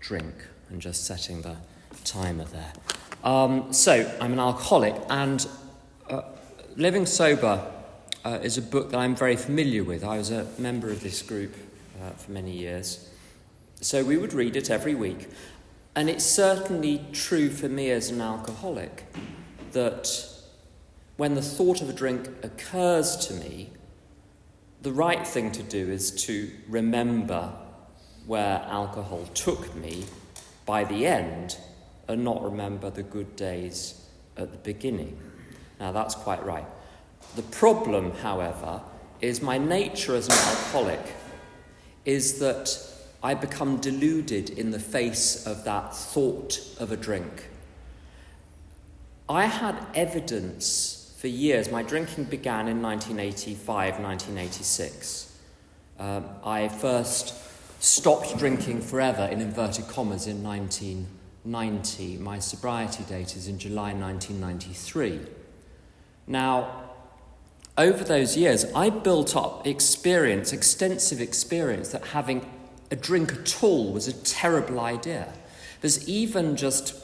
drink, and just setting the timer there. So, I'm an alcoholic, and Living Sober is a book that I'm very familiar with. I was a member of this group for many years. So we would read it every week. And it's certainly true for me as an alcoholic that when the thought of a drink occurs to me, the right thing to do is to remember where alcohol took me by the end and not remember the good days at the beginning. Now, that's quite right. The problem, however, is my nature as an alcoholic is that I become deluded in the face of that thought of a drink. I had evidence for years. My drinking began in 1985, 1986. I first stopped drinking forever, in inverted commas, in 1990. My sobriety date is in July 1993. Now, over those years, I built up extensive experience, that having a drink at all was a terrible idea. There's even just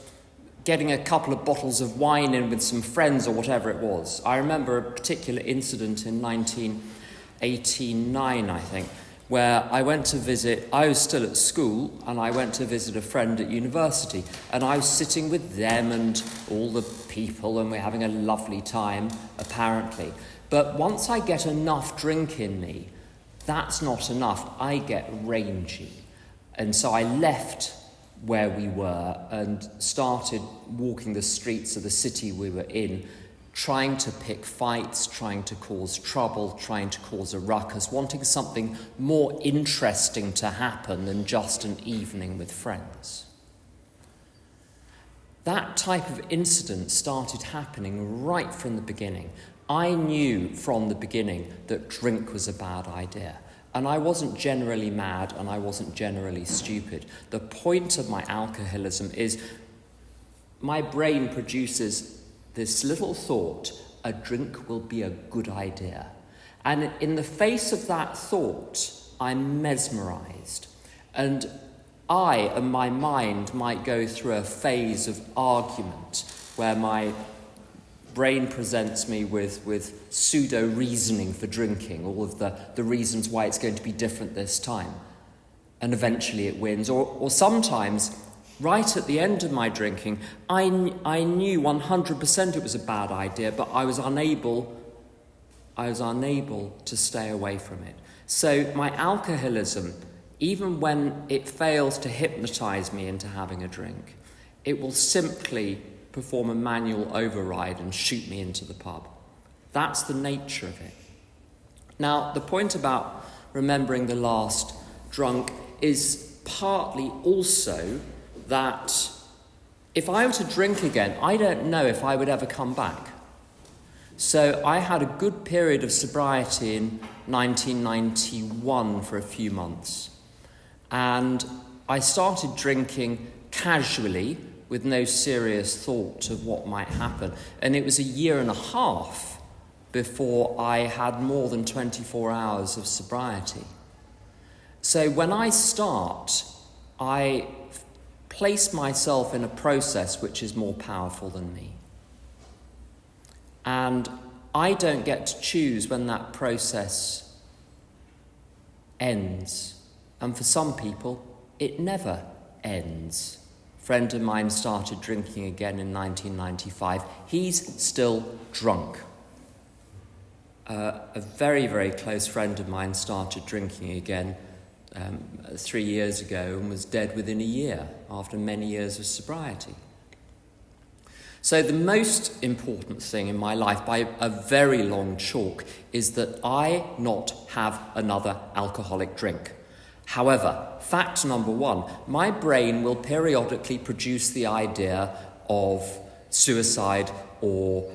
getting a couple of bottles of wine in with some friends or whatever it was. I remember a particular incident in 1989, I think, where I was still at school, and I went to visit a friend at university, and I was sitting with them and all the people, and we're having a lovely time, apparently. But once I get enough drink in me, that's not enough. I get rangy. And so I left where we were and started walking the streets of the city we were in, trying to pick fights, trying to cause trouble, trying to cause a ruckus, wanting something more interesting to happen than just an evening with friends. That type of incident started happening right from the beginning. I knew from the beginning that drink was a bad idea. And I wasn't generally mad, and I wasn't generally stupid. The point of my alcoholism is my brain produces this little thought, a drink will be a good idea. And in the face of that thought, I'm mesmerised. And I and my mind might go through a phase of argument where my brain presents me with pseudo-reasoning for drinking, all of the reasons why it's going to be different this time. And eventually it wins. Or sometimes, right at the end of my drinking, I knew 100% it was a bad idea, but I was unable to stay away from it. So my alcoholism, even when it fails to hypnotise me into having a drink, it will simply perform a manual override and shoot me into the pub. That's the nature of it. Now, the point about remembering the last drunk is partly also that if I were to drink again, I don't know if I would ever come back. So I had a good period of sobriety in 1991 for a few months. And I started drinking casually, with no serious thought of what might happen. And it was a year and a half before I had more than 24 hours of sobriety. So when I start, I place myself in a process which is more powerful than me. And I don't get to choose when that process ends. And for some people, it never ends. A friend of mine started drinking again in 1995. He's still drunk. A very, very close friend of mine started drinking again 3 years ago and was dead within a year after many years of sobriety. So the most important thing in my life, by a very long chalk, is that I not have another alcoholic drink. However, fact number one, my brain will periodically produce the idea of suicide or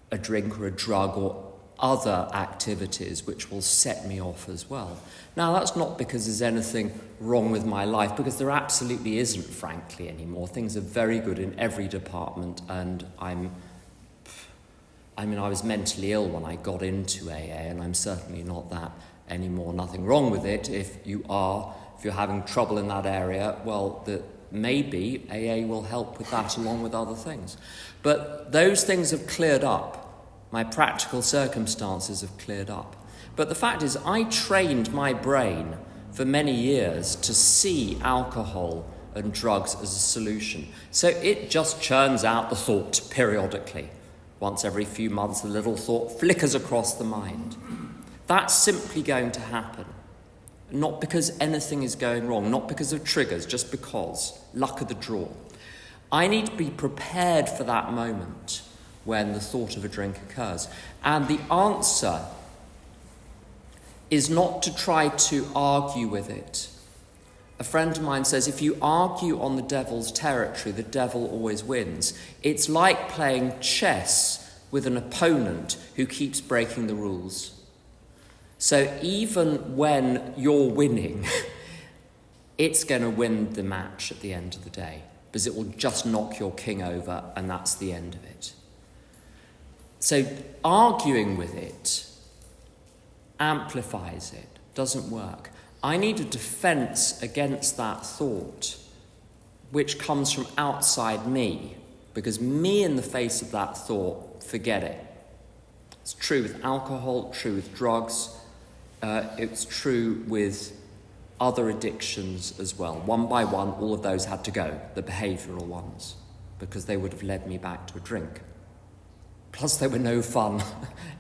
a drink or a drug or other activities which will set me off as well. Now, that's not because there's anything wrong with my life, because there absolutely isn't, frankly, anymore. Things are very good in every department, and I was mentally ill when I got into AA, and I'm certainly not that anymore. Nothing wrong with it if you are If you're having trouble in that area, well, maybe AA will help with that along with other things. But those things have cleared up. My practical circumstances have cleared up. But the fact is, I trained my brain for many years to see alcohol and drugs as a solution. So it just churns out the thought periodically. Once every few months, the little thought flickers across the mind. That's simply going to happen. Not because anything is going wrong, not because of triggers, just because. Luck of the draw. I need to be prepared for that moment when the thought of a drink occurs. And the answer is not to try to argue with it. A friend of mine says, if you argue on the devil's territory, the devil always wins. It's like playing chess with an opponent who keeps breaking the rules. So even when you're winning, it's going to win the match at the end of the day, because it will just knock your king over, and that's the end of it. So arguing with it amplifies it, doesn't work. I need a defense against that thought, which comes from outside me, because me in the face of that thought, forget it. It's true with alcohol, true with drugs, it's true with other addictions as well. One by one, all of those had to go, the behavioural ones, because they would have led me back to a drink. Plus, they were no fun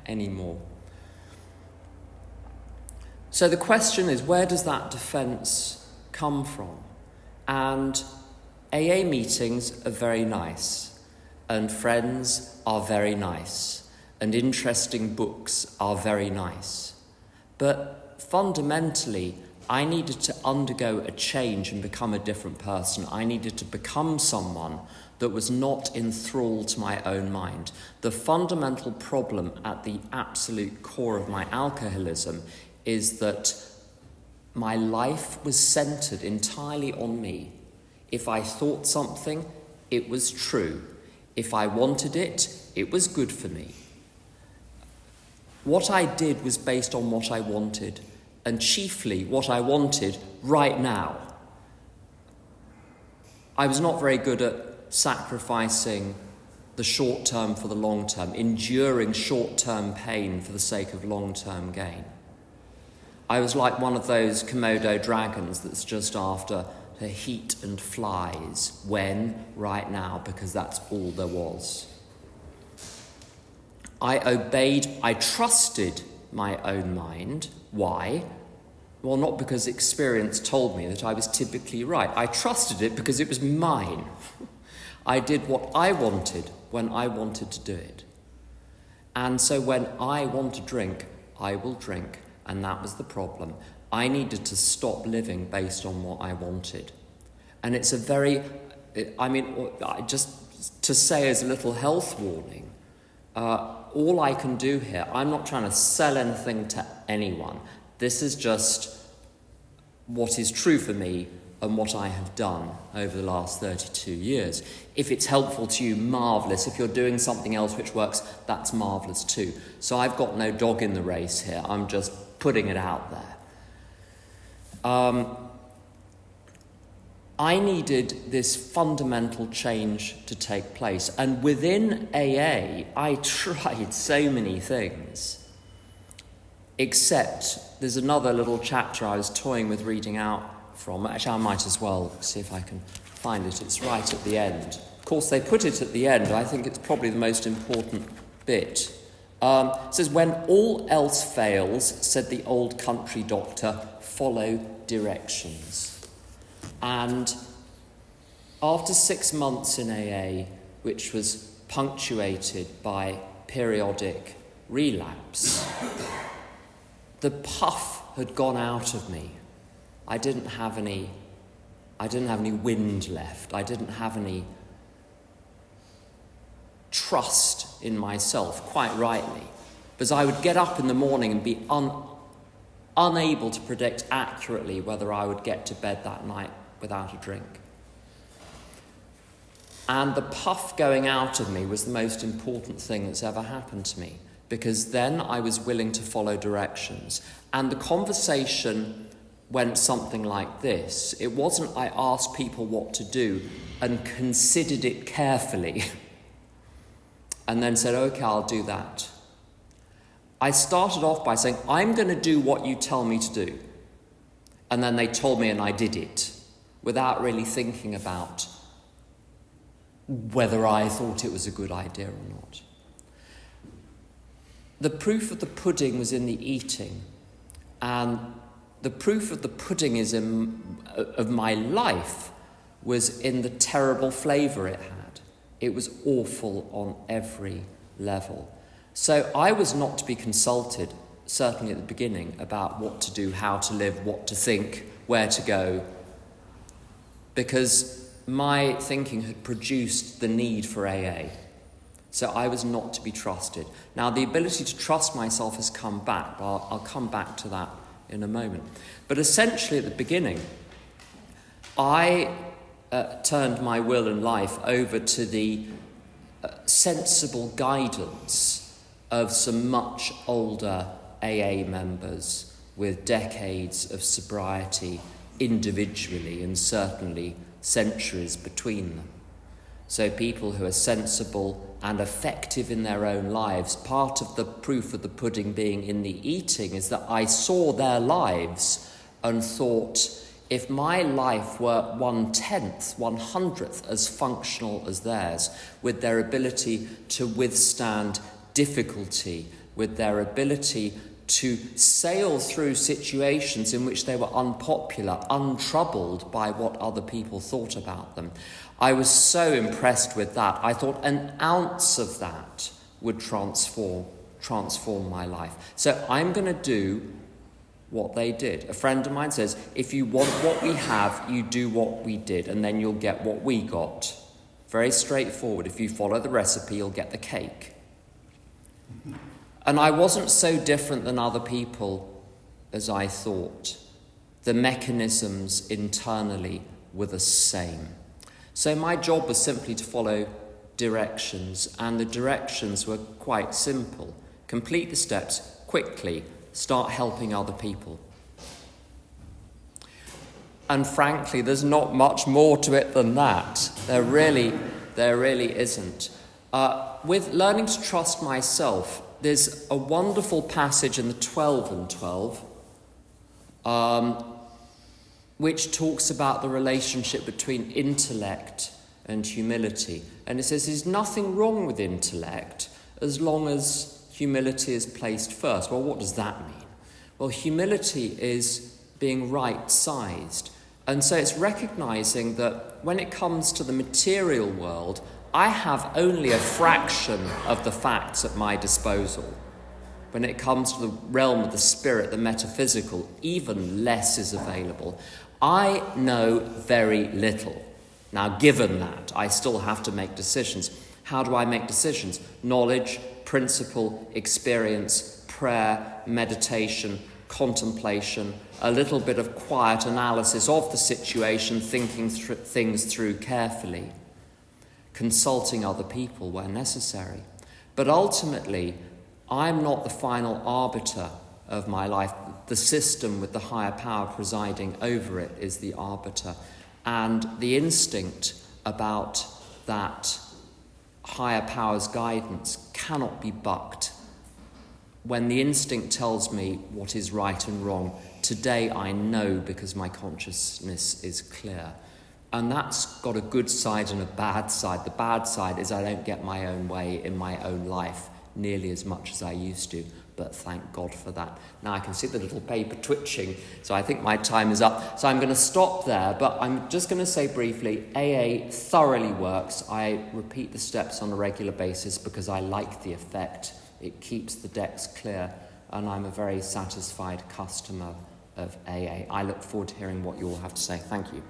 anymore. So the question is, where does that defence come from? And AA meetings are very nice, and friends are very nice, and interesting books are very nice. But fundamentally, I needed to undergo a change and become a different person. I needed to become someone that was not enthralled to my own mind. The fundamental problem at the absolute core of my alcoholism is that my life was centred entirely on me. If I thought something, it was true. If I wanted it, it was good for me. What I did was based on what I wanted, and chiefly what I wanted right now. I was not very good at sacrificing the short term for the long term, enduring short-term pain for the sake of long-term gain. I was like one of those Komodo dragons that's just after the heat and flies. When? Right now, because that's all there was. I obeyed, I trusted my own mind. Why? Well, not because experience told me that I was typically right. I trusted it because it was mine. I did what I wanted when I wanted to do it. And so when I want to drink, I will drink. And that was the problem. I needed to stop living based on what I wanted. And it's a very, just to say as a little health warning, all I can do here, I'm not trying to sell anything to anyone. This is just what is true for me and what I have done over the last 32 years. If it's helpful to you, marvellous. If you're doing something else which works, that's marvellous too. So I've got no dog in the race here. I'm just putting it out there. I needed this fundamental change to take place. And within AA, I tried so many things. Except there's another little chapter I was toying with reading out from. Actually, I might as well see if I can find it. It's right at the end. Of course, they put it at the end. I think it's probably the most important bit. It says, when all else fails, said the old country doctor, follow directions. And after 6 months in AA, which was punctuated by periodic relapse, the puff had gone out of me. I didn't have any wind left. I didn't have any trust in myself, quite rightly, because I would get up in the morning and be unable to predict accurately whether I would get to bed that night without a drink. And the puff going out of me was the most important thing that's ever happened to me, because then I was willing to follow directions. And the conversation went something like this. It wasn't I asked people what to do and considered it carefully and then said, okay, I'll do that. I started off by saying, I'm going to do what you tell me to do. And then they told me and I did it without really thinking about whether I thought it was a good idea or not. The proof of the pudding was in the eating, and the proof of the pudding of my life was in the terrible flavour it had. It was awful on every level. So I was not to be consulted, certainly at the beginning, about what to do, how to live, what to think, where to go, because my thinking had produced the need for AA. So I was not to be trusted. Now, the ability to trust myself has come back. I'll come back to that in a moment. But essentially, at the beginning, I turned my will and life over to the sensible guidance of some much older AA members with decades of sobriety individually and certainly centuries between them. So people who are sensible and effective in their own lives. Part of the proof of the pudding being in the eating is that I saw their lives and thought, if my life were 1/10, 100th as functional as theirs, with their ability to withstand difficulty, with their ability to sail through situations in which they were unpopular, untroubled by what other people thought about them. I was so impressed with that. I thought an ounce of that would transform my life. So I'm going to do what they did. A friend of mine says, if you want what we have, you do what we did, and then you'll get what we got. Very straightforward. If you follow the recipe, you'll get the cake. And I wasn't so different than other people as I thought. The mechanisms internally were the same. So my job was simply to follow directions, and the directions were quite simple. Complete the steps quickly, start helping other people. And frankly, there's not much more to it than that. There really isn't. With learning to trust myself, there's a wonderful passage in the 12 and 12, which talks about the relationship between intellect and humility. And it says there's nothing wrong with intellect as long as humility is placed first. Well, what does that mean? Well, humility is being right-sized. And so it's recognizing that when it comes to the material world, I have only a fraction of the facts at my disposal. When it comes to the realm of the spirit, the metaphysical, even less is available. I know very little. Now, given that, I still have to make decisions. How do I make decisions? Knowledge, principle, experience, prayer, meditation, contemplation, a little bit of quiet analysis of the situation, thinking things through carefully, consulting other people where necessary. But ultimately, I'm not the final arbiter of my life. The system with the higher power presiding over it is the arbiter. And the instinct about that higher power's guidance cannot be bucked. When the instinct tells me what is right and wrong, today I know because my consciousness is clear. And that's got a good side and a bad side. The bad side is I don't get my own way in my own life nearly as much as I used to, but thank God for that. Now I can see the little paper twitching, so I think my time is up. So I'm going to stop there, but I'm just going to say briefly, AA thoroughly works. I repeat the steps on a regular basis because I like the effect. It keeps the decks clear, and I'm a very satisfied customer of AA. I look forward to hearing what you all have to say. Thank you.